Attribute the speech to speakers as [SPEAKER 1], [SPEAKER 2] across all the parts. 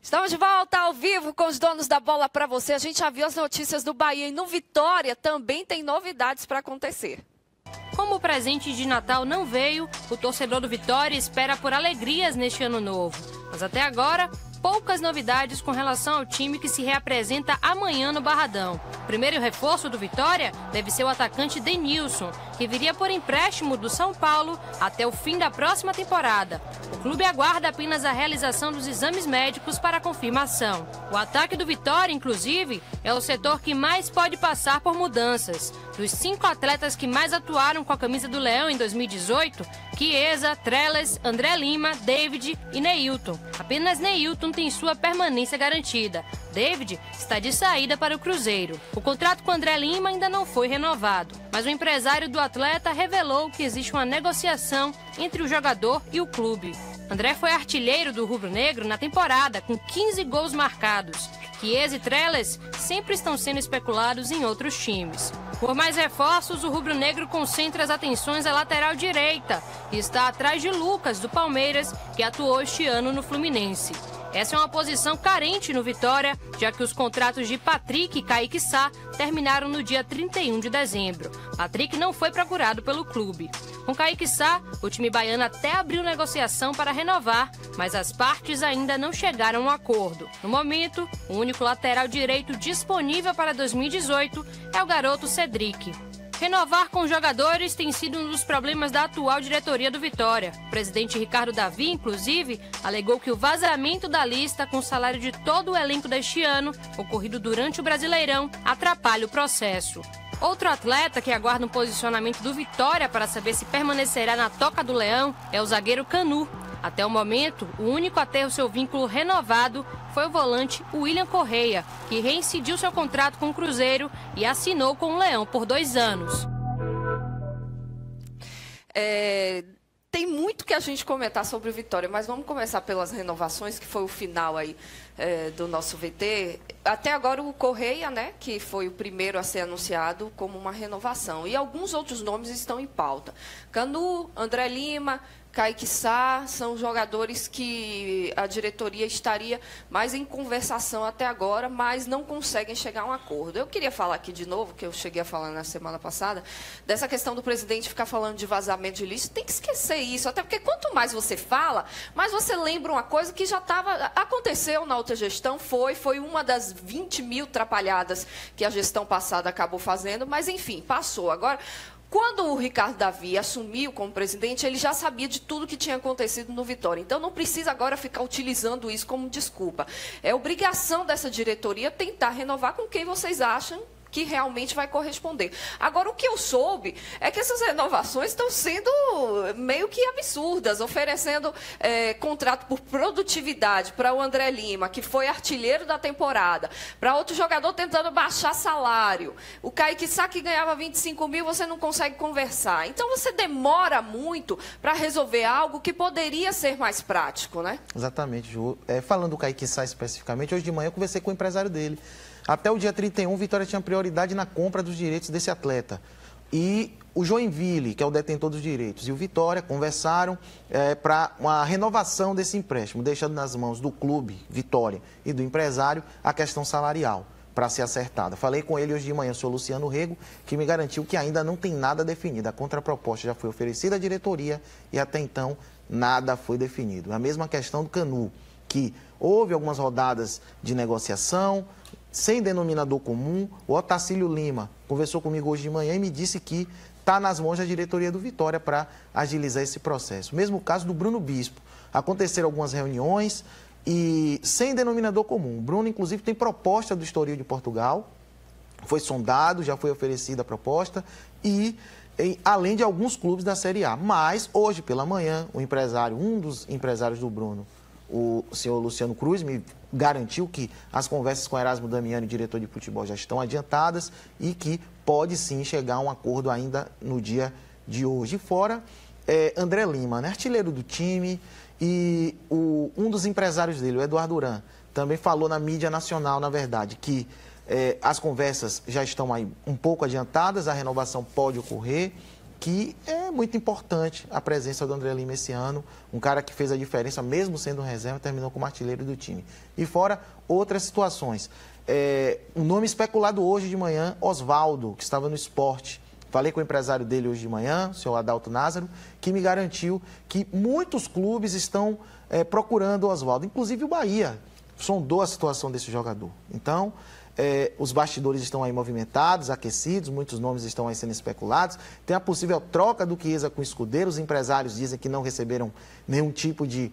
[SPEAKER 1] Estamos de volta ao vivo com os donos da bola para você. A gente já viu as notícias do Bahia e no Vitória também tem novidades para acontecer.
[SPEAKER 2] Como o presente de Natal não veio, o torcedor do Vitória espera por alegrias neste ano novo. Mas até agora, poucas novidades com relação ao time que se reapresenta amanhã no Barradão. O primeiro reforço do Vitória deve ser o atacante Denilson, que viria por empréstimo do São Paulo até o fim da próxima temporada. O clube aguarda apenas a realização dos exames médicos para confirmação. O ataque do Vitória, inclusive, é o setor que mais pode passar por mudanças. Dos 5 atletas que mais atuaram com a camisa do Leão em 2018, Chiesa, Trellis, André Lima, David e Neilton. Apenas Neilton tem sua permanência garantida. David está de saída para o Cruzeiro. O contrato com André Lima ainda não foi renovado, mas o empresário do atleta revelou que existe uma negociação entre o jogador e o clube. André foi artilheiro do rubro-negro na temporada, com 15 gols marcados. Chiesa e Trellis sempre estão sendo especulados em outros times. Por mais reforços, o rubro-negro concentra as atenções à lateral direita e está atrás de Lucas, do Palmeiras, que atuou este ano no Fluminense. Essa é uma posição carente no Vitória, já que os contratos de Patrick e Kaique Sá terminaram no dia 31 de dezembro. Patrick não foi procurado pelo clube. Com Kaique Sá, o time baiano até abriu negociação para renovar, mas as partes ainda não chegaram a um acordo. No momento, o único lateral direito disponível para 2018 é o garoto Cedric. Renovar com jogadores tem sido um dos problemas da atual diretoria do Vitória. O presidente Ricardo Davi, inclusive, alegou que o vazamento da lista com o salário de todo o elenco deste ano, ocorrido durante o Brasileirão, atrapalha o processo. Outro atleta que aguarda um posicionamento do Vitória para saber se permanecerá na Toca do Leão é o zagueiro Canu. Até o momento, o único a ter o seu vínculo renovado foi o volante William Correia, que reincidiu seu contrato com o Cruzeiro e assinou com o Leão por 2 anos.
[SPEAKER 1] Tem muito que a gente comentar sobre o Vitória, mas vamos começar pelas renovações, que foi o final aí do nosso VT. Até agora o Correia, né, que foi o primeiro a ser anunciado como uma renovação. E alguns outros nomes estão em pauta. Canu, André Lima, Kaique Sá, são jogadores que a diretoria estaria mais em conversação até agora, mas não conseguem chegar a um acordo. Eu queria falar aqui de novo, que eu cheguei a falar na semana passada, dessa questão do presidente ficar falando de vazamento de lista. Tem que esquecer isso, até porque quanto mais você fala, mais você lembra uma coisa que já aconteceu na outra gestão, foi uma das 20 mil atrapalhadas que a gestão passada acabou fazendo, mas enfim, passou. Agora, quando o Ricardo Davi assumiu como presidente, ele já sabia de tudo que tinha acontecido no Vitória. Então, não precisa agora ficar utilizando isso como desculpa. É obrigação dessa diretoria tentar renovar com quem vocês acham que realmente vai corresponder. Agora, o que eu soube é que essas renovações estão sendo meio que absurdas, oferecendo contrato por produtividade para o André Lima, que foi artilheiro da temporada, para outro jogador tentando baixar salário. O Kaique Sá, que ganhava 25 mil, você não consegue conversar. Então, você demora muito para resolver algo que poderia ser mais prático, né?
[SPEAKER 3] Exatamente, Ju. Falando do Kaique Sá especificamente, hoje de manhã eu conversei com o empresário dele. Até o dia 31, Vitória tinha prioridade na compra dos direitos desse atleta. E o Joinville, que é o detentor dos direitos, e o Vitória conversaram para uma renovação desse empréstimo, deixando nas mãos do clube, Vitória, e do empresário a questão salarial para ser acertada. Falei com ele hoje de manhã, o senhor Luciano Rego, que me garantiu que ainda não tem nada definido. A contraproposta já foi oferecida à diretoria e até então nada foi definido. A mesma questão do Canu, que houve algumas rodadas de negociação, sem denominador comum. O Otacílio Lima conversou comigo hoje de manhã e me disse que está nas mãos da diretoria do Vitória para agilizar esse processo. Mesmo caso do Bruno Bispo. Aconteceram algumas reuniões e sem denominador comum. O Bruno, inclusive, tem proposta do Estoril de Portugal, foi sondado, já foi oferecida a proposta, além de alguns clubes da Série A. Mas, hoje pela manhã, um dos empresários do Bruno, o senhor Luciano Cruz, me garantiu que as conversas com Erasmo Damiani, diretor de futebol, já estão adiantadas e que pode sim chegar a um acordo ainda no dia de hoje. Fora André Lima, né, artilheiro do time, e um dos empresários dele, o Eduardo Duran, também falou na mídia nacional, na verdade, que as conversas já estão aí um pouco adiantadas, a renovação pode ocorrer que é muito importante a presença do André Lima esse ano, um cara que fez a diferença, mesmo sendo um reserva, terminou como artilheiro do time. E fora outras situações. Um nome especulado hoje de manhã, Oswaldo, que estava no Sport. Falei com o empresário dele hoje de manhã, o senhor Adalto Názaro, que me garantiu que muitos clubes estão procurando o Oswaldo, inclusive o Bahia sondou a situação desse jogador. Então, os bastidores estão aí movimentados, aquecidos, muitos nomes estão aí sendo especulados. Tem a possível troca do Chiesa com o Escudeiro. Os empresários dizem que não receberam nenhum tipo de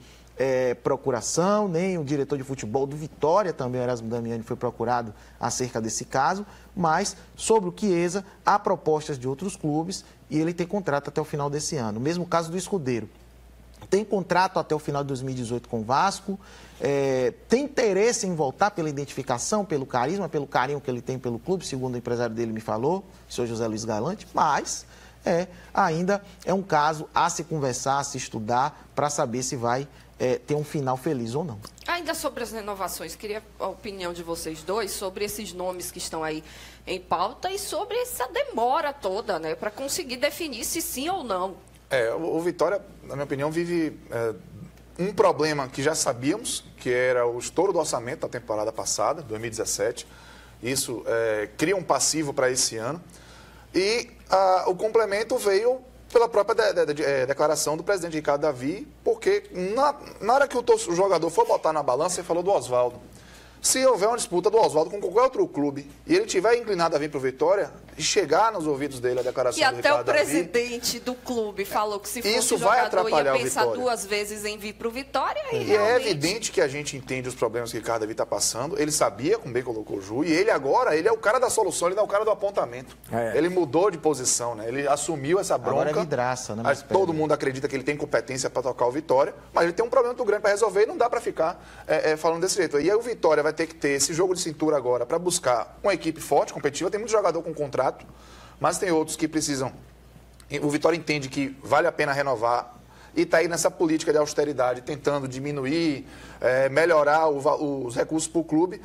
[SPEAKER 3] procuração, nem o diretor de futebol do Vitória, também o Erasmo Damiani, foi procurado acerca desse caso. Mas, sobre o Chiesa, há propostas de outros clubes e ele tem contrato até o final desse ano. O mesmo caso do Escudeiro. Tem contrato até o final de 2018 com o Vasco, tem interesse em voltar pela identificação, pelo carisma, pelo carinho que ele tem pelo clube, segundo o empresário dele me falou, o senhor José Luiz Galante, mas ainda é um caso a se conversar, a se estudar, para saber se vai ter um final feliz ou não.
[SPEAKER 1] Ainda sobre as renovações, queria a opinião de vocês dois sobre esses nomes que estão aí em pauta e sobre essa demora toda, né, para conseguir definir se sim ou não.
[SPEAKER 4] O Vitória, na minha opinião, vive um problema que já sabíamos, que era o estouro do orçamento da temporada passada, 2017. Isso cria um passivo para esse ano. E o complemento veio pela própria declaração do presidente Ricardo Davi, porque na hora que o jogador for botar na balança, ele falou do Oswaldo. Se houver uma disputa do Oswaldo com qualquer outro clube e ele tiver inclinado a vir para o Vitória e chegar nos ouvidos dele a declaração do Ricardo Davi...
[SPEAKER 1] E até o presidente do clube falou que se fosse jogador ia pensar duas vezes em vir para o Vitória. E
[SPEAKER 4] é evidente que a gente entende os problemas que o Ricardo Davi está passando. Ele sabia, como bem colocou o Ju, e ele agora é o cara da solução, ele não é o cara do apontamento. Ele mudou de posição, né? Ele assumiu essa bronca.
[SPEAKER 3] Agora é vidraça, né?
[SPEAKER 4] Todo mundo acredita que ele tem competência para tocar o Vitória, mas ele tem um problema muito grande para resolver e não dá para ficar falando desse jeito. E aí o Vitória vai ter que ter esse jogo de cintura agora para buscar uma equipe forte, competitiva. Tem muito jogador com contrato, mas tem outros que precisam. O Vitória entende que vale a pena renovar e está aí nessa política de austeridade, tentando diminuir, melhorar os recursos para o clube.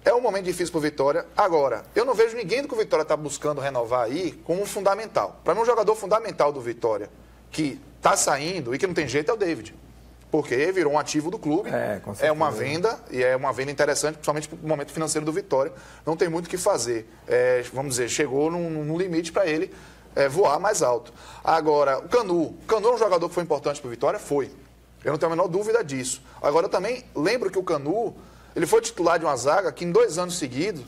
[SPEAKER 4] É um momento difícil para o Vitória. Agora, eu não vejo ninguém do que o Vitória está buscando renovar aí como um fundamental. Para mim, um jogador fundamental do Vitória que está saindo e que não tem jeito é o David. Porque virou um ativo do clube, é uma venda, e é uma venda interessante, principalmente para o momento financeiro do Vitória. Não tem muito o que fazer. Vamos dizer, chegou num limite para ele voar mais alto. Agora, o Canu é um jogador que foi importante para o Vitória? Foi. Eu não tenho a menor dúvida disso. Agora, eu também lembro que o Canu, ele foi titular de uma zaga que em 2 anos seguidos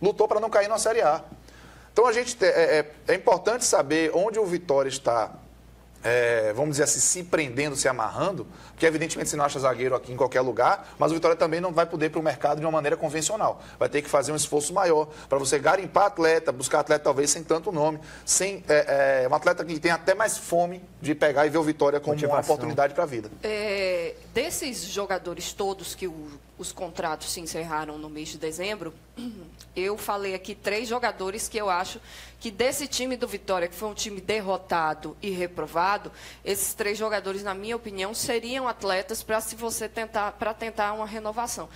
[SPEAKER 4] lutou para não cair na Série A. Então, é importante saber onde o Vitória está... vamos dizer assim, se prendendo, se amarrando, porque evidentemente você não acha zagueiro aqui em qualquer lugar, mas o Vitória também não vai poder ir para o mercado de uma maneira convencional. Vai ter que fazer um esforço maior para você garimpar atleta, buscar atleta talvez sem tanto nome, sem um atleta que tem até mais fome de pegar e ver o Vitória como uma oportunidade para a vida.
[SPEAKER 1] Desses jogadores todos que os contratos se encerraram no mês de dezembro, eu falei aqui 3 jogadores que eu acho que desse time do Vitória, que foi um time derrotado e reprovado, esses 3 jogadores, na minha opinião, seriam atletas para tentar uma renovação.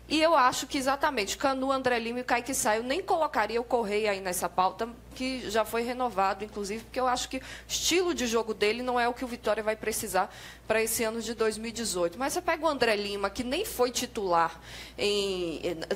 [SPEAKER 1] E eu acho que exatamente Canu, André Lima e Kaique Sá, eu nem colocaria o Correia aí nessa pauta, que já foi renovado, inclusive, porque eu acho que o estilo de jogo dele não é o que o Vitória vai precisar para esse ano de 2018. Mas você pega o André Lima, que nem foi titular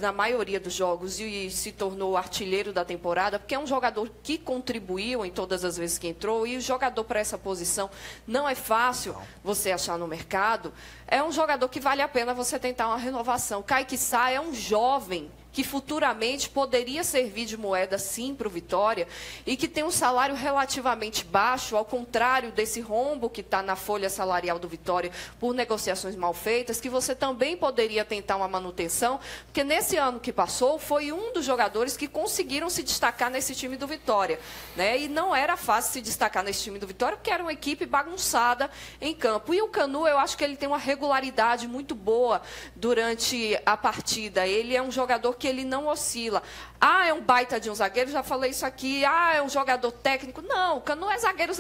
[SPEAKER 1] na maioria dos jogos e se tornou artilheiro da temporada, porque é um jogador que contribuiu em todas as vezes que entrou, e o jogador para essa posição não é fácil você achar no mercado. É um jogador que vale a pena você tentar uma renovação. Kaique Sá é um jovem que futuramente poderia servir de moeda, sim, para o Vitória, e que tem um salário relativamente baixo, ao contrário desse rombo que está na folha salarial do Vitória por negociações mal feitas, que você também poderia tentar uma manutenção, porque nesse ano que passou, foi um dos jogadores que conseguiram se destacar nesse time do Vitória, né? E não era fácil se destacar nesse time do Vitória, porque era uma equipe bagunçada em campo. E o Canu, eu acho que ele tem uma regularidade muito boa durante a partida. Ele é um jogador que que ele não oscila. Ah, é um baita de um zagueiro, já falei isso aqui. Ah, é um jogador técnico. Não, o Canu é zagueiro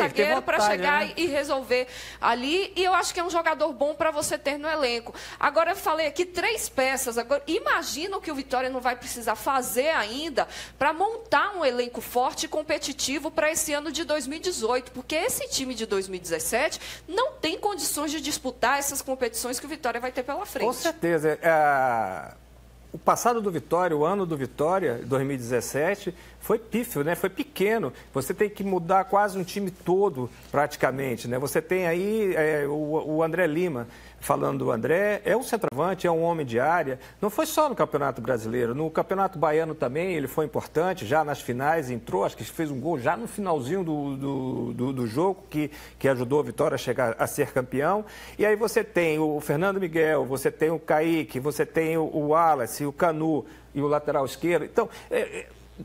[SPEAKER 1] para chegar e resolver ali. E eu acho que é um jogador bom para você ter no elenco. Agora, eu falei aqui 3 peças. Agora, imagina o que o Vitória não vai precisar fazer ainda para montar um elenco forte e competitivo para esse ano de 2018. Porque esse time de 2017 não tem condições de disputar essas competições que o Vitória vai ter pela frente.
[SPEAKER 5] Com certeza. O passado do Vitória, o ano do Vitória, 2017, foi pífio, né? Foi pequeno. Você tem que mudar quase um time todo, praticamente, né? Você tem aí o André Lima. Falando do André, é um centroavante, é um homem de área. Não foi só no Campeonato Brasileiro, no Campeonato Baiano também ele foi importante, já nas finais entrou, acho que fez um gol já no finalzinho do jogo, que ajudou a Vitória a chegar a ser campeão. E aí você tem o Fernando Miguel, você tem o Kaique, você tem o Wallace, o Canu e o lateral esquerdo. Então,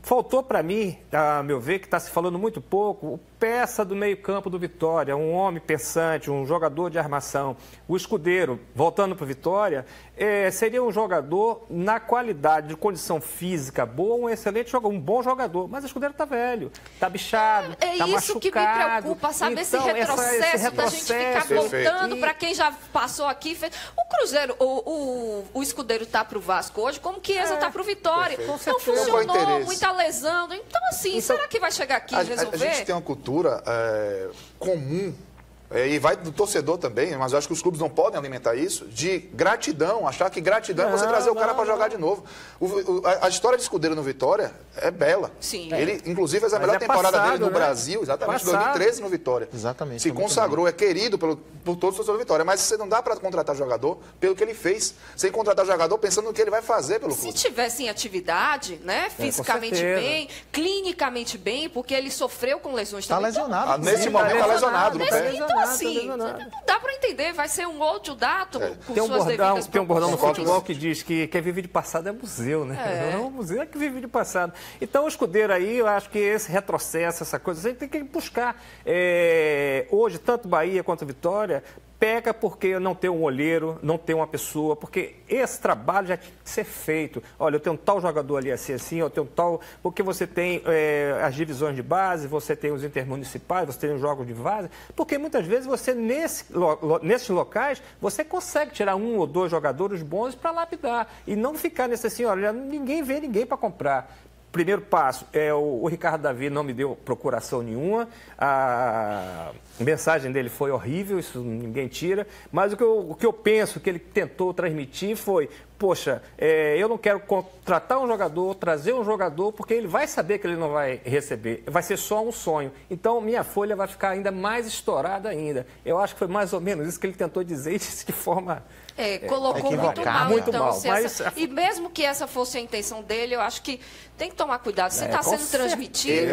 [SPEAKER 5] faltou para mim, a meu ver, que está se falando muito pouco, peça do meio-campo do Vitória, um homem pensante, um jogador de armação. O Escudeiro, voltando para o Vitória, seria um jogador na qualidade, de condição física boa, um excelente jogador, um bom jogador. Mas o Escudeiro está velho, está bichado, está machucado.
[SPEAKER 1] É isso que me preocupa, sabe? Então, esse retrocesso da gente ficar voltando para quem já passou aqui. O Cruzeiro, o Escudeiro está para o Vasco hoje, como que Chiesa está para o Vitória. Não funcionou, muita lesão. Então, assim, será que vai chegar aqui e resolver?
[SPEAKER 4] A gente tem uma cultura comum, e vai do torcedor também, mas eu acho que os clubes não podem alimentar isso, de gratidão, achar que gratidão é você trazer o cara para jogar de novo. A história de Escudeiro no Vitória é bela.
[SPEAKER 1] Sim.
[SPEAKER 4] Ele, inclusive, fez a melhor temporada dele no Brasil, exatamente, em 2013 no Vitória.
[SPEAKER 3] Exatamente.
[SPEAKER 4] Se consagrou, é querido por todos os torcedores do Vitória, mas você não dá para contratar jogador pelo que ele fez, sem contratar jogador pensando no que ele vai fazer pelo clube.
[SPEAKER 1] Se tivesse em atividade, né, fisicamente bem, clinicamente bem, porque ele sofreu com lesões também.
[SPEAKER 3] Está lesionado.
[SPEAKER 4] Nesse momento está lesionado no pé.
[SPEAKER 1] Então, assim, não dá para entender, vai ser um outro dado com
[SPEAKER 5] tem
[SPEAKER 1] suas devidas
[SPEAKER 5] Tem um bordão no futebol que diz que quem vive de passado é museu, né? É um museu que vive de passado. Então, o Escudeiro aí, eu acho que esse retrocesso, essa coisa, a gente tem que buscar. Hoje, tanto Bahia quanto Vitória peca porque não tem um olheiro, não tem uma pessoa, porque esse trabalho já tinha que ser feito. Olha, eu tenho um tal jogador ali assim, eu tenho um tal... Porque você tem as divisões de base, você tem os intermunicipais, você tem os jogos de base, porque muitas vezes você, nesses locais, você consegue tirar 1 ou 2 jogadores bons para lapidar e não ficar nesse assim, olha, ninguém vê ninguém para comprar. Primeiro passo, o Ricardo Davi não me deu procuração nenhuma, a mensagem dele foi horrível, isso ninguém tira, mas o que eu penso que ele tentou transmitir foi, poxa, eu não quero contratar um jogador, trazer um jogador, porque ele vai saber que ele não vai receber, vai ser só um sonho. Então, minha folha vai ficar ainda mais estourada ainda. Eu acho que foi mais ou menos isso que ele tentou dizer e disse de forma...
[SPEAKER 1] colocou muito mal.
[SPEAKER 5] Muito
[SPEAKER 1] então,
[SPEAKER 5] mal. Mas...
[SPEAKER 1] E mesmo que essa fosse a intenção dele, eu acho que tem que tomar cuidado. Se está sendo transmitido,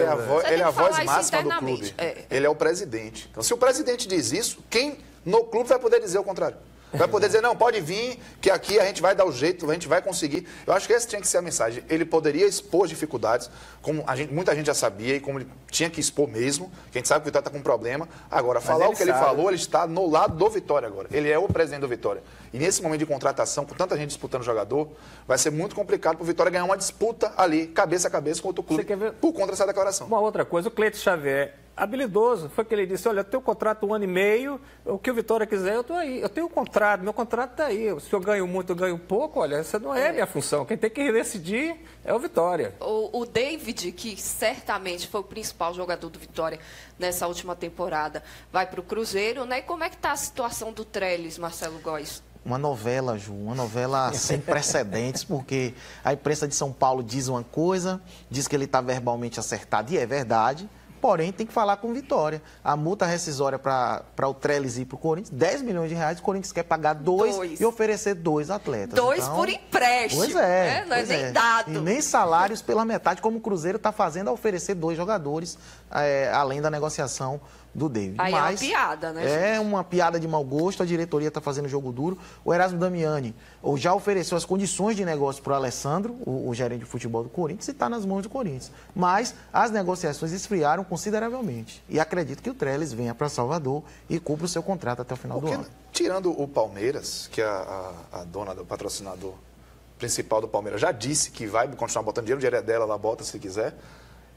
[SPEAKER 4] ele é a voz máxima do clube. Ele é o presidente. Então, se o presidente diz isso, quem no clube vai poder dizer o contrário? Vai poder dizer, não, pode vir, que aqui a gente vai dar o jeito, a gente vai conseguir. Eu acho que essa tinha que ser a mensagem. Ele poderia expor dificuldades, como muita gente já sabia, e como ele tinha que expor mesmo, que a gente sabe que o Vitória está com um problema. Agora, falar o que ele falou, ele está no lado do Vitória agora. Ele é o presidente do Vitória. E nesse momento de contratação, com tanta gente disputando jogador, vai ser muito complicado para o Vitória ganhar uma disputa ali, cabeça a cabeça com outro clube, por conta dessa declaração.
[SPEAKER 5] Uma outra coisa, o Cleiton Xavier, habilidoso, foi que ele disse, olha, eu tenho um contrato 1 ano e meio, o que o Vitória quiser, eu estou aí. Eu tenho um contrato, meu contrato está aí. Se eu ganho muito, eu ganho pouco, olha, essa não é a minha função. Quem tem que decidir é o Vitória.
[SPEAKER 1] O David, que certamente foi o principal jogador do Vitória nessa última temporada, vai para o Cruzeiro, né? E como é que está a situação do Trellis, Marcelo Góes?
[SPEAKER 3] Uma novela, Ju, uma novela sem precedentes, porque a imprensa de São Paulo diz uma coisa, diz que ele está verbalmente acertado, e é verdade. Porém, tem que falar com Vitória. A multa rescisória para o Trellis ir para o Corinthians, 10 milhões de reais, o Corinthians quer pagar 2 e oferecer 2 atletas.
[SPEAKER 1] 2 então, por empréstimo.
[SPEAKER 3] Pois é.
[SPEAKER 1] Né? Não é nem dado.
[SPEAKER 3] E nem salários pela metade, como o Cruzeiro está fazendo a oferecer 2 jogadores, além da negociação do David.
[SPEAKER 1] Aí
[SPEAKER 3] mas
[SPEAKER 1] é uma piada, né?
[SPEAKER 3] É uma piada de mau gosto, a diretoria está fazendo jogo duro. O Erasmo Damiani já ofereceu as condições de negócio para o Alessandro, o gerente de futebol do Corinthians, e está nas mãos do Corinthians. Mas as negociações esfriaram consideravelmente. E acredito que o Trellis venha para Salvador e cumpra o seu contrato até o final do ano.
[SPEAKER 4] Tirando o Palmeiras, que é a dona do patrocinador principal do Palmeiras já disse que vai continuar botando dinheiro é dela, ela bota se quiser.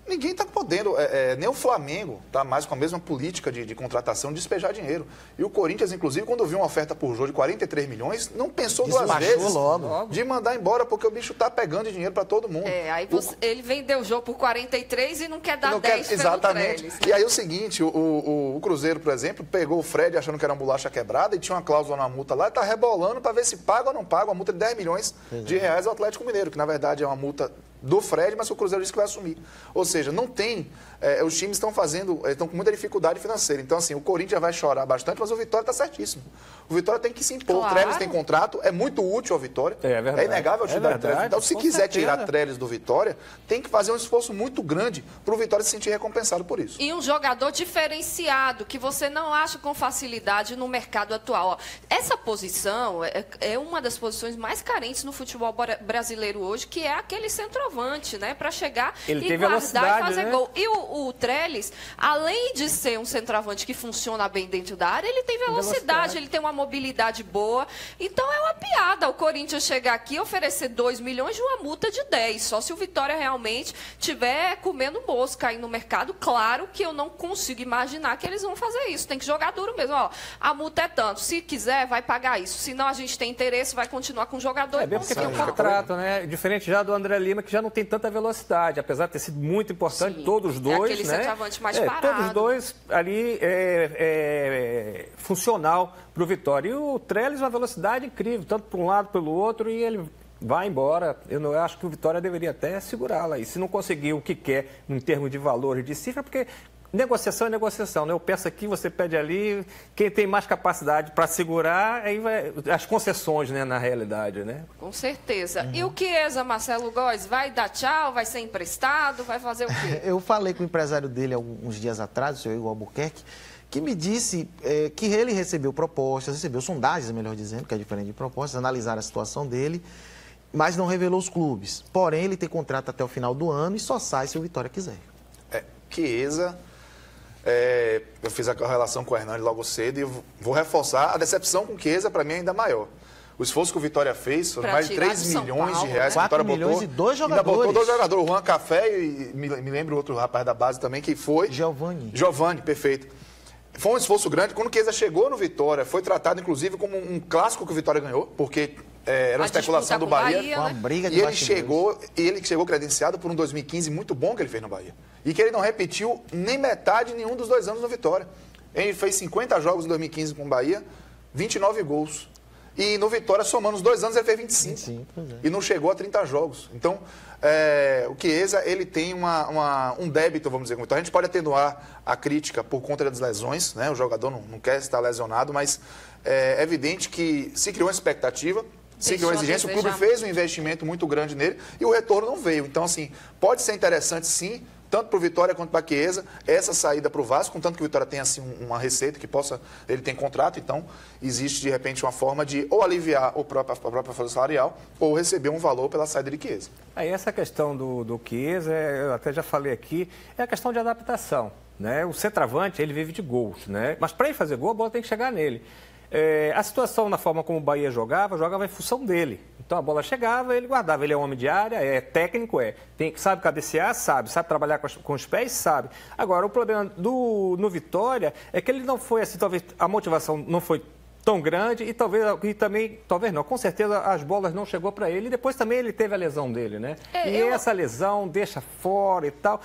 [SPEAKER 4] Ninguém está podendo, nem o Flamengo está mais com a mesma política de contratação, de despejar dinheiro. E o Corinthians, inclusive, quando viu uma oferta por jogo de 43 milhões, não pensou duas vezes de mandar embora, porque o bicho está pegando dinheiro para todo mundo.
[SPEAKER 1] Aí ele vendeu o jogo por 43 e não quer dar 10 pelo
[SPEAKER 4] exatamente.
[SPEAKER 1] Trellis.
[SPEAKER 4] E aí o seguinte, o Cruzeiro, por exemplo, pegou o Fred achando que era uma bolacha quebrada e tinha uma cláusula na multa lá e está rebolando para ver se paga ou não paga uma multa de 10 milhões de reais ao Atlético Mineiro, que na verdade é uma multa do Fred, mas o Cruzeiro disse que vai assumir. Ou seja, não tem... os times estão com muita dificuldade financeira. Então, assim, o Corinthians vai chorar bastante, mas o Vitória está certíssimo. O Vitória tem que se impor.
[SPEAKER 1] Claro.
[SPEAKER 4] O Trellis tem contrato, é muito útil ao Vitória.
[SPEAKER 5] É verdade.
[SPEAKER 4] É inegável a utilidade do Trellis. Então, se quiser tirar
[SPEAKER 5] certeza.
[SPEAKER 4] Trellis do Vitória, tem que fazer um esforço muito grande para o Vitória se sentir recompensado por isso.
[SPEAKER 1] E um jogador diferenciado, que você não acha com facilidade no mercado atual. Ó, essa posição é uma das posições mais carentes no futebol brasileiro hoje, que é aquele centroavante, né? Para chegar
[SPEAKER 5] Ele
[SPEAKER 1] e
[SPEAKER 5] tem
[SPEAKER 1] guardar
[SPEAKER 5] velocidade,
[SPEAKER 1] e fazer
[SPEAKER 5] né?
[SPEAKER 1] gol. E o Trellis, além de ser um centroavante que funciona bem dentro da área, ele tem velocidade, ele tem uma mobilidade boa. Então é uma piada o Corinthians chegar aqui e oferecer 2 milhões de uma multa de 10. Só se o Vitória realmente estiver comendo mosca aí no mercado. Claro que eu não consigo imaginar que eles vão fazer isso. Tem que jogar duro mesmo. Ó, a multa é tanto. Se quiser, vai pagar isso. Se não, a gente tem interesse, vai continuar com o jogador.
[SPEAKER 5] É bem porque tem um contrato, né? Diferente já do André Lima, que já não tem tanta velocidade, apesar de ter sido muito importante,
[SPEAKER 1] Sim,
[SPEAKER 5] todos os dois,
[SPEAKER 1] aquele
[SPEAKER 5] né?
[SPEAKER 1] centroavante mais parado.
[SPEAKER 5] Todos os dois ali funcional para o Vitória. E o Trellis, uma velocidade incrível, tanto para um lado pelo outro, e ele vai embora. Eu acho que o Vitória deveria até segurá-la. E se não conseguir o que quer em termos de valor e de cifra, porque negociação é negociação, né? Eu peço aqui, você pede ali. Quem tem mais capacidade para segurar, aí vai as concessões, né, na realidade, né?
[SPEAKER 1] Com certeza. E o Chiesa, Marcelo Góes, vai dar tchau, vai ser emprestado, vai fazer o quê?
[SPEAKER 3] Eu falei com o empresário dele alguns dias atrás, o senhor Igor Albuquerque, que me disse que ele recebeu propostas, recebeu sondagens, melhor dizendo, que é diferente de propostas, analisaram a situação dele, mas não revelou os clubes. Porém, ele tem contrato até o final do ano e só sai se o Vitória quiser.
[SPEAKER 4] Chiesa... eu fiz a relação com o Hernani logo cedo e vou reforçar. A decepção com o Chiesa, para mim, é ainda maior. O esforço que o Vitória fez foi mais de 3 milhões de reais.
[SPEAKER 3] 4 milhões e 2 jogadores.
[SPEAKER 4] Ainda botou 2 jogadores, o Juan Café e me lembro outro rapaz da base também, que foi... Giovani, perfeito. Foi um esforço grande. Quando o Chiesa chegou no Vitória, foi tratado, inclusive, como um clássico que o Vitória ganhou, porque... era uma especulação do Bahia.
[SPEAKER 3] Uma briga de
[SPEAKER 4] e ele chegou credenciado por um 2015 muito bom que ele fez no Bahia. E que ele não repetiu nem metade nenhum dos 2 anos no Vitória. Ele fez 50 jogos em 2015 com o Bahia, 29 gols. E no Vitória, somando os 2 anos, ele fez 25. E não chegou a 30 jogos. Então, o Chiesa, ele tem um débito, vamos dizer. Então, a gente pode atenuar a crítica por conta das lesões, né? O jogador não quer estar lesionado, mas é evidente que se criou uma expectativa, se criou uma exigência, o clube fez um investimento muito grande nele e o retorno não veio. Então, assim, pode ser interessante, sim, tanto para o Vitória quanto para a Chiesa, essa saída para o Vasco, contanto que o Vitória tenha assim, uma receita que possa... Ele tem contrato, então existe, de repente, uma forma de ou aliviar a própria folha salarial ou receber um valor pela saída de Chiesa.
[SPEAKER 5] Aí essa questão do Chiesa, eu até já falei aqui, é a questão de adaptação, né? O centroavante, ele vive de gols, né? Mas para ele fazer gol, a bola tem que chegar nele. A situação, na forma como o Bahia jogava em função dele. Então a bola chegava, ele guardava. Ele é um homem de área, é técnico, sabe cabecear, sabe trabalhar com os pés, sabe. Agora, o problema no Vitória é que ele não foi assim, talvez a motivação não foi tão grande e talvez não, com certeza as bolas não chegou para ele e depois também ele teve a lesão dele, né? Essa lesão deixa fora e tal.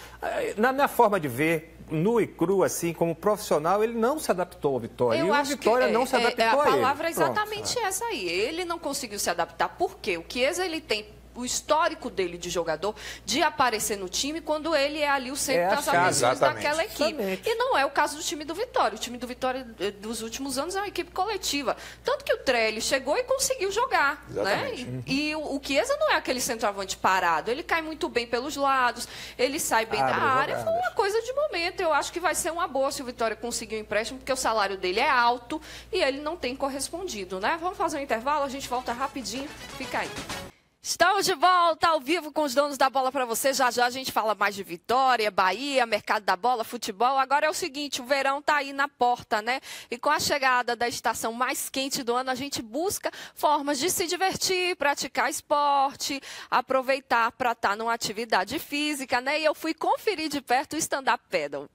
[SPEAKER 5] Na minha forma de ver, nu e cru, assim, como profissional, ele não se adaptou ao Vitória. E o Vitória não se adaptou a ele.
[SPEAKER 1] A palavra é exatamente essa aí. Ele não conseguiu se adaptar. Por quê? O Chiesa, ele tem o histórico dele de jogador, de aparecer no time quando ele é ali o centro das atenções daquela equipe. Exatamente. E não é o caso do time do Vitória. O time do Vitória dos últimos anos é uma equipe coletiva. Tanto que o Trellis chegou e conseguiu jogar. Né? E o Chiesa não é aquele centroavante parado. Ele cai muito bem pelos lados, ele sai bem da área. Foi uma coisa de momento. Eu acho que vai ser uma boa se o Vitória conseguir um empréstimo, porque o salário dele é alto e ele não tem correspondido. Né? Vamos fazer um intervalo, a gente volta rapidinho. Fica aí. Estamos de volta ao vivo com os donos da bola para você. Já já a gente fala mais de Vitória, Bahia, mercado da bola, futebol. Agora é o seguinte, o verão tá aí na porta, né? E com a chegada da estação mais quente do ano, a gente busca formas de se divertir, praticar esporte, aproveitar para estar numa atividade física, né? E eu fui conferir de perto o stand-up paddle.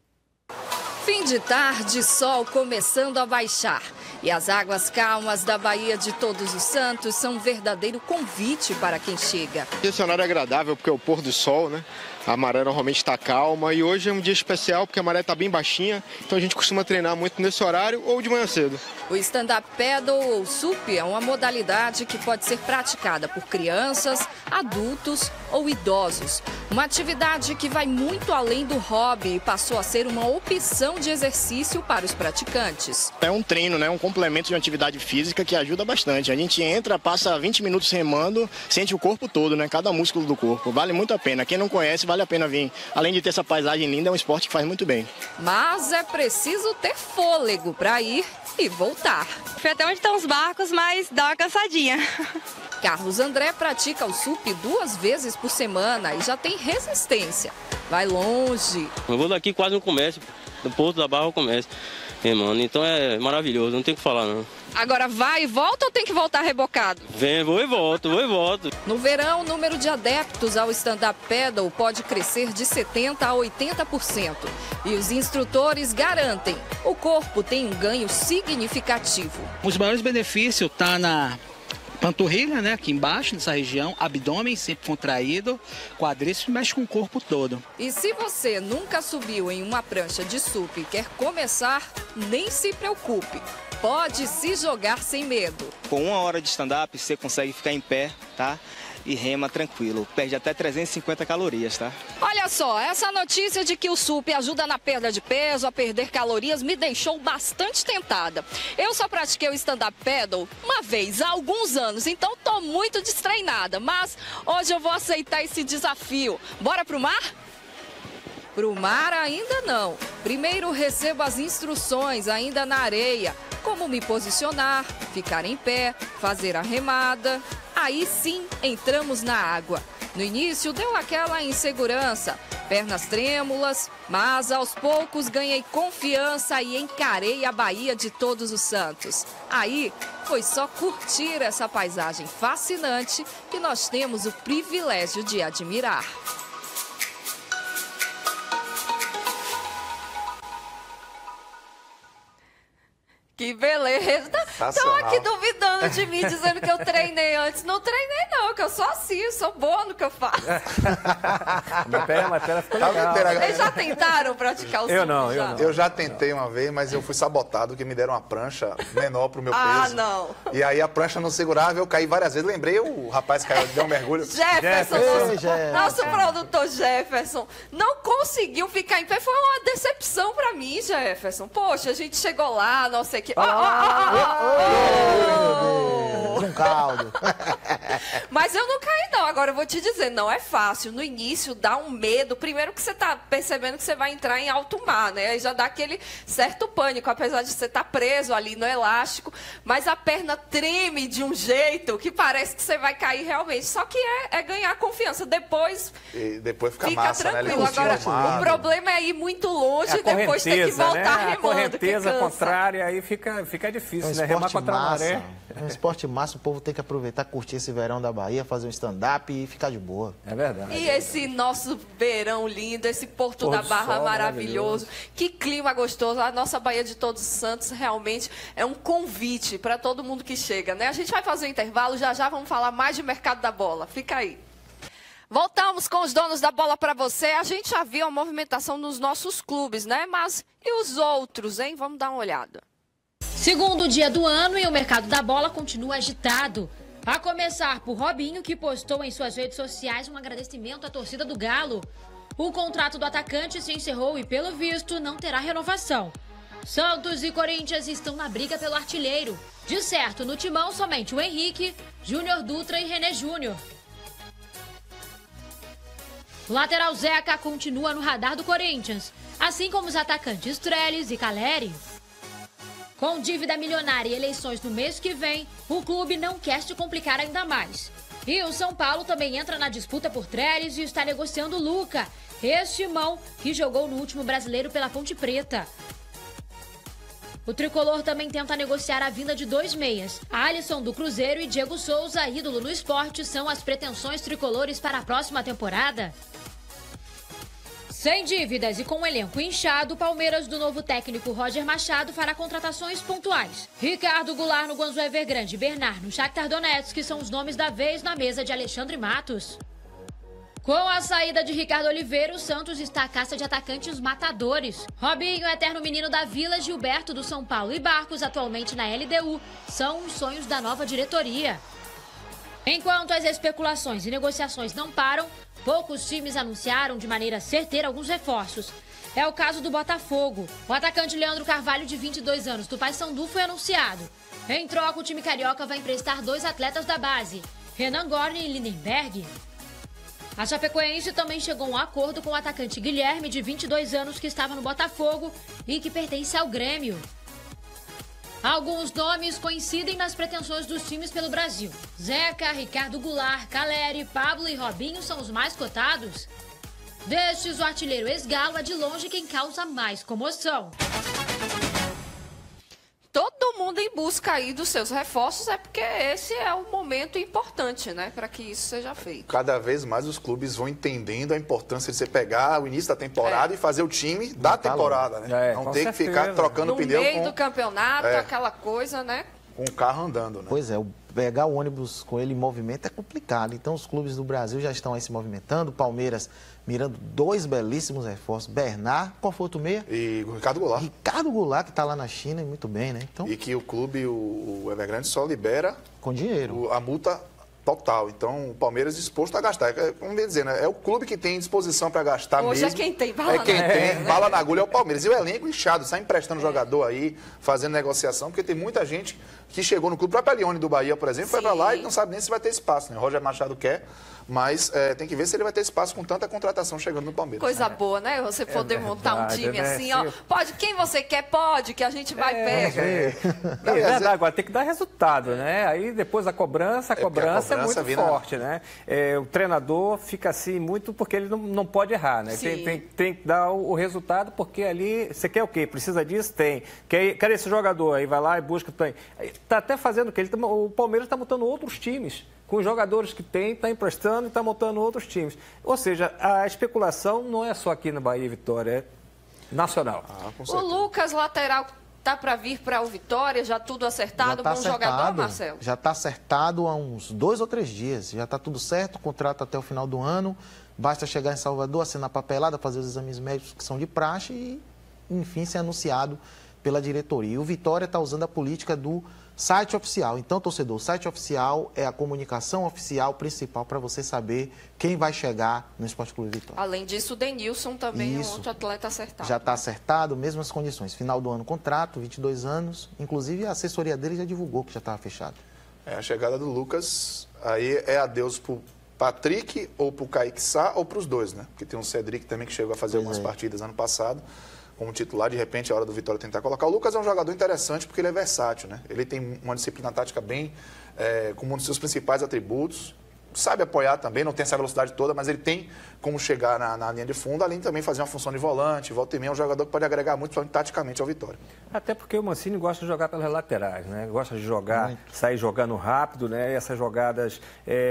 [SPEAKER 1] Fim de tarde, sol começando a baixar. E as águas calmas da Baía de Todos os Santos são um verdadeiro convite para quem chega.
[SPEAKER 6] Esse horário é agradável porque é o pôr do sol, né? A maré normalmente está calma e hoje é um dia especial porque a maré está bem baixinha, então a gente costuma treinar muito nesse horário ou de manhã cedo.
[SPEAKER 1] O stand-up paddle ou SUP é uma modalidade que pode ser praticada por crianças, adultos ou idosos. Uma atividade que vai muito além do hobby e passou a ser uma opção de exercício para os praticantes.
[SPEAKER 6] É um treino, né? Um complemento de uma atividade física que ajuda bastante. A gente entra, passa 20 minutos remando, sente o corpo todo, né? Cada músculo do corpo. Vale muito a pena. Quem não conhece, vale a pena vir. Além de ter essa paisagem linda, é um esporte que faz muito bem.
[SPEAKER 1] Mas é preciso ter fôlego para ir e voltar.
[SPEAKER 7] Fui até onde estão os barcos, mas dá uma cansadinha.
[SPEAKER 1] Carlos André pratica o SUP 2 vezes por semana e já tem resistência. Vai longe.
[SPEAKER 8] Eu vou daqui quase no comércio, do Porto da Barra ao comércio. Mano, então é maravilhoso, não tem o que falar não.
[SPEAKER 1] Agora vai e volta ou tem que voltar rebocado?
[SPEAKER 8] Vou e volto.
[SPEAKER 1] No verão, o número de adeptos ao stand-up paddle pode crescer de 70% a 80%. E os instrutores garantem, o corpo tem um ganho significativo.
[SPEAKER 9] Os maiores benefícios estão na panturrilha, né, aqui embaixo, nessa região, abdômen sempre contraído, quadríceps, mexe com o corpo todo.
[SPEAKER 1] E se você nunca subiu em uma prancha de SUP e quer começar, nem se preocupe. Pode se jogar sem medo.
[SPEAKER 10] Com 1 hora de stand-up, você consegue ficar em pé, tá? E rema tranquilo. Perde até 350 calorias, tá?
[SPEAKER 1] Olha só, essa notícia de que o SUP ajuda na perda de peso, a perder calorias, me deixou bastante tentada. Eu só pratiquei o stand-up paddle uma vez, há alguns anos, então tô muito destreinada. Mas hoje eu vou aceitar esse desafio. Bora pro mar? Pro mar ainda não. Primeiro recebo as instruções ainda na areia. Como me posicionar, ficar em pé, fazer a remada. Aí sim entramos na água. No início deu aquela insegurança, pernas trêmulas, mas aos poucos ganhei confiança e encarei a Baía de Todos os Santos. Aí foi só curtir essa paisagem fascinante que nós temos o privilégio de admirar. Que beleza. Estão aqui duvidando de mim, dizendo que eu treinei antes. Não treinei não, que eu sou assim, eu sou boa no que eu faço.
[SPEAKER 5] Minha perna ficou legal.
[SPEAKER 1] Vocês já tentaram praticar o SUP?
[SPEAKER 5] Eu não.
[SPEAKER 4] Eu já tentei uma vez, mas eu fui sabotado, porque me deram uma prancha menor pro meu peso.
[SPEAKER 1] Ah, não.
[SPEAKER 4] E aí a prancha não segurava, eu caí várias vezes. Lembrei, o rapaz caiu, deu um mergulho.
[SPEAKER 1] Jefferson, nosso produtor Jefferson, não conseguiu ficar em pé. Foi uma decepção pra mim, Jefferson. Poxa, a gente chegou lá, não sei o que.
[SPEAKER 3] Um caldo.
[SPEAKER 1] Mas eu não caí não, agora eu vou te dizer, não é fácil. No início dá um medo, primeiro que você tá percebendo que você vai entrar em alto mar, né? Aí já dá aquele certo pânico, apesar de você estar preso ali no elástico, mas a perna treme de um jeito que parece que você vai cair realmente. Só que é ganhar confiança, depois
[SPEAKER 4] fica
[SPEAKER 1] massa, tranquilo.
[SPEAKER 4] Né?
[SPEAKER 1] Agora, o problema é ir muito longe e depois ter que voltar remando.
[SPEAKER 5] A correnteza contrária, aí fica difícil, né? Remar contra a maré.
[SPEAKER 3] É um esporte massa, o povo tem que aproveitar, curtir esse verão da Bahia, fazer um stand-up e ficar de boa.
[SPEAKER 5] É verdade.
[SPEAKER 1] E esse nosso verão lindo, esse Porto da Barra maravilhoso, que clima gostoso. A nossa Baía de Todos os Santos realmente é um convite para todo mundo que chega, né? A gente vai fazer um intervalo, já vamos falar mais de mercado da bola. Fica aí. Voltamos com os donos da bola para você. A gente já viu a movimentação nos nossos clubes, né? Mas e os outros, hein? Vamos dar uma olhada.
[SPEAKER 2] Segundo dia do ano e o mercado da bola continua agitado. A começar por Robinho, que postou em suas redes sociais um agradecimento à torcida do Galo. O contrato do atacante se encerrou e, pelo visto, não terá renovação. Santos e Corinthians estão na briga pelo artilheiro. De certo, no timão, somente o Henrique, Júnior Dutra e René Júnior. O lateral Zeca continua no radar do Corinthians, assim como os atacantes Trellis e Caleri. Com dívida milionária e eleições no mês que vem, o clube não quer se complicar ainda mais.
[SPEAKER 11] E o São Paulo também entra na disputa por Trellis e está negociando o Luca, este mão que jogou no último Brasileiro pela Ponte Preta. O tricolor também tenta negociar a vinda de 2 meias. Alisson do Cruzeiro e Diego Souza, ídolo no esporte, são as pretensões tricolores para a próxima temporada. Sem dívidas e com o elenco inchado, o Palmeiras do novo técnico Roger Machado fará contratações pontuais. Ricardo Goulart no Guangzhou Evergrande e Bernard no Shakhtar Donetsk são os nomes da vez na mesa de Alexandre Matos. Com a saída de Ricardo Oliveira, o Santos está à caça de atacantes matadores. Robinho, eterno menino da Vila, Gilberto do São Paulo e Barcos, atualmente na LDU, são os sonhos da nova diretoria. Enquanto as especulações e negociações não param, poucos times anunciaram de maneira certeira alguns reforços. É o caso do Botafogo. O atacante Leandro Carvalho, de 22 anos, do Paysandu, foi anunciado. Em troca, o time carioca vai emprestar 2 atletas da base, Renan Gorni e Lindenberg. A Chapecoense também chegou a um acordo com o atacante Guilherme, de 22 anos, que estava no Botafogo e que pertence ao Grêmio. Alguns nomes coincidem nas pretensões dos times pelo Brasil. Zeca, Ricardo Goulart, Caleri, Pablo e Robinho são os mais cotados. Destes, o artilheiro ex-Galo é de longe quem causa mais comoção.
[SPEAKER 1] Todo mundo em busca aí dos seus reforços, é porque esse é o momento importante, né, para que isso seja feito.
[SPEAKER 4] Cada vez mais os clubes vão entendendo a importância de você pegar o início da temporada e fazer o time da temporada, né? Não ter que ficar trocando pneu
[SPEAKER 1] no meio do campeonato, aquela coisa, né?
[SPEAKER 4] Com o carro andando, né?
[SPEAKER 3] Pois é, pegar o ônibus com ele em movimento é complicado. Então os clubes do Brasil já estão aí se movimentando. Palmeiras mirando 2 belíssimos reforços. Bernard, qual foi o outro meia?
[SPEAKER 4] E o Ricardo Goulart.
[SPEAKER 3] Ricardo Goulart, que está lá na China e muito bem, né? Então...
[SPEAKER 4] E que o clube, o Evergrande, só libera...
[SPEAKER 3] Com dinheiro.
[SPEAKER 4] A multa total. Então o Palmeiras disposto a gastar. Como bem dizer, né? É o clube que tem disposição para gastar
[SPEAKER 1] Hoje
[SPEAKER 4] mesmo.
[SPEAKER 1] É quem tem bala
[SPEAKER 4] na agulha. Tem bala na agulha é o Palmeiras. E o elenco inchado, sai emprestando jogador aí, fazendo negociação, porque tem muita gente que chegou no clube. O próprio Leone do Bahia, por exemplo, foi para lá e não sabe nem se vai ter espaço, né? O Roger Machado quer, mas tem que ver se ele vai ter espaço com tanta contratação chegando no Palmeiras.
[SPEAKER 1] Coisa boa, né? Você poder montar um time assim, ó. Pode, quem você quer, pode, que a gente vai pega.
[SPEAKER 5] Agora tem que dar resultado, né? Aí depois a cobrança é muito forte, né? O treinador fica assim muito porque ele não pode errar, né? Tem que dar o resultado, porque ali você quer o quê? Precisa disso? Tem. Quer esse jogador, aí vai lá e busca, tem. Está até fazendo o quê? O Palmeiras está montando outros times. Com os jogadores que tem, está emprestando e está montando outros times. Ou seja, a especulação não é só aqui no Bahia e Vitória, é nacional.
[SPEAKER 1] O Lucas, lateral, tá para vir para o Vitória, já tudo acertado, bom jogador, Marcelo?
[SPEAKER 3] Já está acertado há uns 2 ou 3 dias. Já está tudo certo, contrato até o final do ano. Basta chegar em Salvador, assinar a papelada, fazer os exames médicos que são de praxe e, enfim, ser anunciado pela diretoria. E o Vitória está usando a política do site oficial. Então, torcedor, o site oficial é a comunicação oficial principal para você saber quem vai chegar no Esporte Clube Vitória.
[SPEAKER 1] Além disso, o Denilson também é outro atleta acertado.
[SPEAKER 3] Já está acertado, mesmas condições. Final do ano, contrato, 22 anos. Inclusive, a assessoria dele já divulgou que já estava fechado.
[SPEAKER 4] A chegada do Lucas, aí é adeus para o Patrick, ou para o Kaique Sá, ou para os dois, né? Porque tem um Cedric também que chegou a fazer algumas partidas ano passado. Como titular, de repente é hora do Vitória tentar colocar. O Lucas é um jogador interessante porque ele é versátil, né? Ele tem uma disciplina tática bem, como um dos seus principais atributos. Sabe apoiar também, não tem essa velocidade toda, mas ele tem como chegar na linha de fundo, além de também fazer uma função de volante, volta e meia, é um jogador que pode agregar muito, principalmente taticamente, ao Vitória.
[SPEAKER 5] Até porque o Mancini gosta de jogar pelas laterais, né? Gosta de jogar, sair jogando rápido, né? E essas jogadas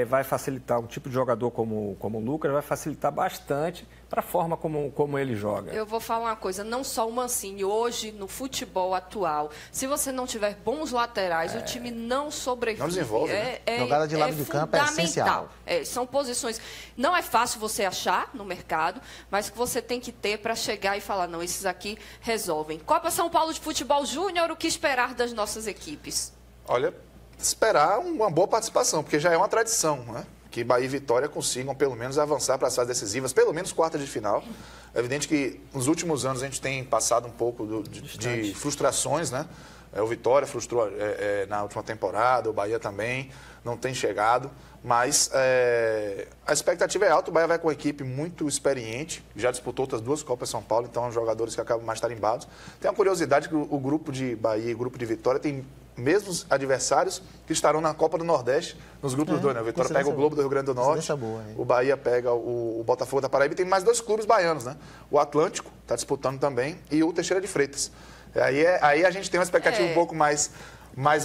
[SPEAKER 5] vai facilitar, um tipo de jogador como o Lucas vai facilitar bastante para a forma como ele joga.
[SPEAKER 1] Eu vou falar uma coisa, não só o Mancini, hoje no futebol atual, se você não tiver bons laterais, o time não sobrevive.
[SPEAKER 4] Não desenvolve, né?
[SPEAKER 3] Jogada de lado de campo é essencial.
[SPEAKER 1] São posições, não é fácil você achar no mercado, mas que você tem que ter para chegar e falar, não, esses aqui resolvem. Copa São Paulo de Futebol Júnior, o que esperar das nossas equipes?
[SPEAKER 4] Olha, esperar uma boa participação, porque já é uma tradição, né? Que Bahia e Vitória consigam, pelo menos, avançar para as fases decisivas, pelo menos quartas de final. É evidente que, nos últimos anos, a gente tem passado um pouco de frustrações, né? O Vitória frustrou na última temporada, o Bahia também não tem chegado, mas a expectativa é alta. O Bahia vai com uma equipe muito experiente, já disputou outras 2 Copas São Paulo, então são jogadores que acabam mais tarimbados. Tem uma curiosidade que o grupo de Bahia e o grupo de Vitória tem mesmos adversários que estarão na Copa do Nordeste, nos grupos dos dois, né? O Vitória pega o Globo do Rio Grande do Norte, o Bahia pega o Botafogo da Paraíba, e tem mais 2 clubes baianos, né? O Atlântico está disputando também e o Teixeira de Freitas. Aí a gente tem uma expectativa um pouco mais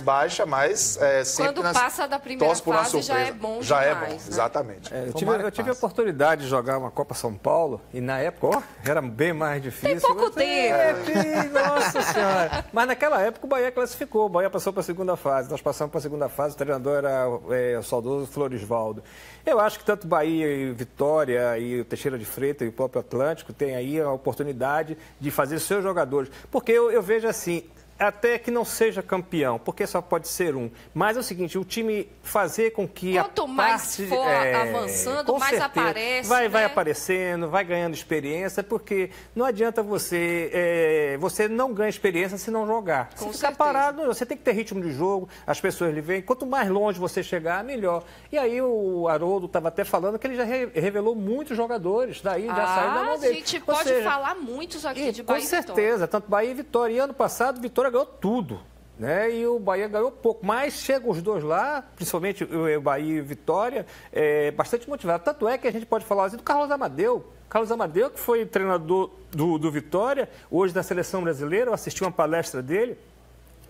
[SPEAKER 4] baixa, mas sempre
[SPEAKER 1] quando passa da primeira fase já é bom demais. Já é bom,
[SPEAKER 4] exatamente.
[SPEAKER 5] Eu tive a oportunidade de jogar uma Copa São Paulo e na época era bem mais difícil.
[SPEAKER 1] Tem pouco tempo.
[SPEAKER 5] Nossa Senhora. Mas naquela época o Bahia classificou, o Bahia passou para a segunda fase. Nós passamos para a segunda fase, o treinador era o saudoso Florisvaldo. Eu acho que tanto Bahia e Vitória e o Teixeira de Freitas e o próprio Atlântico têm aí a oportunidade de fazer seus jogadores. Porque eu vejo assim, até que não seja campeão, porque só pode ser um. Mas é o seguinte, o time fazer com que
[SPEAKER 1] quanto mais for avançando, mais aparece.
[SPEAKER 5] Vai aparecendo, vai ganhando experiência, porque não adianta você não ganha experiência se não jogar. Se ficar parado, você tem que ter ritmo de jogo, as pessoas lhe veem. Quanto mais longe você chegar, melhor. E aí o Haroldo estava até falando que ele já revelou muitos jogadores, daí já saiu da mão dele.
[SPEAKER 1] A gente pode falar muitos aqui de Bahia e Vitória. Com
[SPEAKER 5] certeza, tanto Bahia e Vitória. E ano passado, Vitória ganhou tudo, né? E o Bahia ganhou pouco, mas chegam os dois lá, principalmente o Bahia e Vitória, bastante motivado. Tanto é que a gente pode falar assim do Carlos Amadeu. Carlos Amadeu, que foi treinador do Vitória, hoje da Seleção Brasileira, eu assisti uma palestra dele,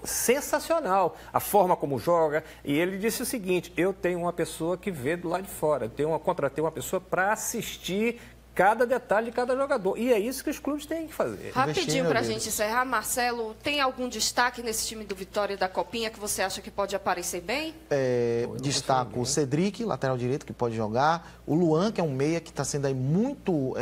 [SPEAKER 5] sensacional, a forma como joga, e ele disse o seguinte: eu tenho uma pessoa que vê do lado de fora, contratei uma pessoa para assistir cada detalhe de cada jogador. E é isso que os clubes têm que fazer.
[SPEAKER 1] Rapidinho para a gente encerrar, Marcelo, tem algum destaque nesse time do Vitória e da Copinha que você acha que pode aparecer bem?
[SPEAKER 3] Destaco o Cedric, lateral direito, que pode jogar. O Luan, que é um meia que está sendo aí muito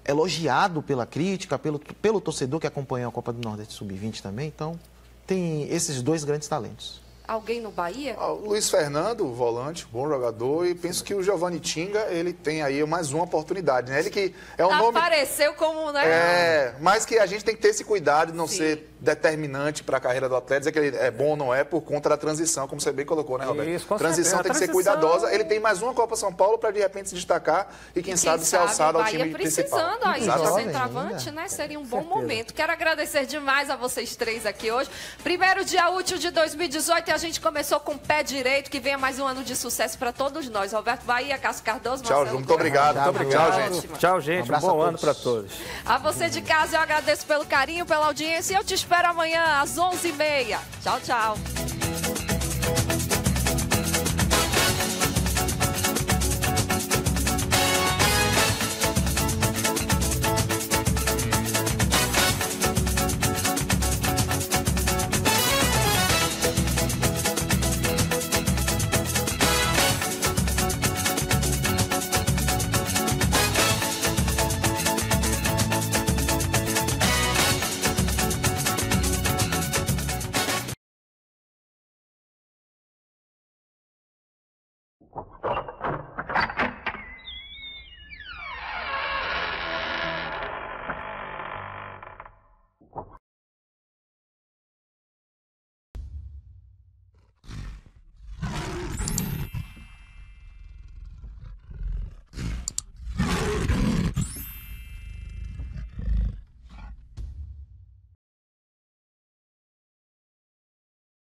[SPEAKER 3] elogiado pela crítica, pelo torcedor que acompanhou a Copa do Nordeste Sub-20 também. Então, tem esses 2 grandes talentos.
[SPEAKER 1] Alguém no Bahia?
[SPEAKER 4] O Luiz Fernando, volante, bom jogador, e penso que o Giovanni Tinga, ele tem aí mais uma oportunidade, né? Ele que é um nome...
[SPEAKER 1] Apareceu como, né?
[SPEAKER 4] Mas que a gente tem que ter esse cuidado de não ser determinante para a carreira do atleta, dizer que ele é bom ou não é por conta da transição, como você bem colocou, né, Roberto?
[SPEAKER 5] Isso,
[SPEAKER 4] transição tem que ser cuidadosa. Ele tem mais uma Copa São Paulo para de repente se destacar e quem sabe ser alçado ao time principal.
[SPEAKER 1] Precisando aí de centroavante, né? Seria um bom momento. Quero agradecer demais a vocês 3 aqui hoje. Primeiro dia útil de 2018 e a gente começou com o pé direito, que venha mais um ano de sucesso para todos nós. Roberto Bahia, Cássio Cardoso,
[SPEAKER 4] Tchau, Ju, muito obrigado. Tchau, gente.
[SPEAKER 5] Tchau, gente. Um bom ano para todos.
[SPEAKER 1] A você de casa, eu agradeço pelo carinho, pela audiência e eu te espero amanhã às 11h30. Tchau, tchau.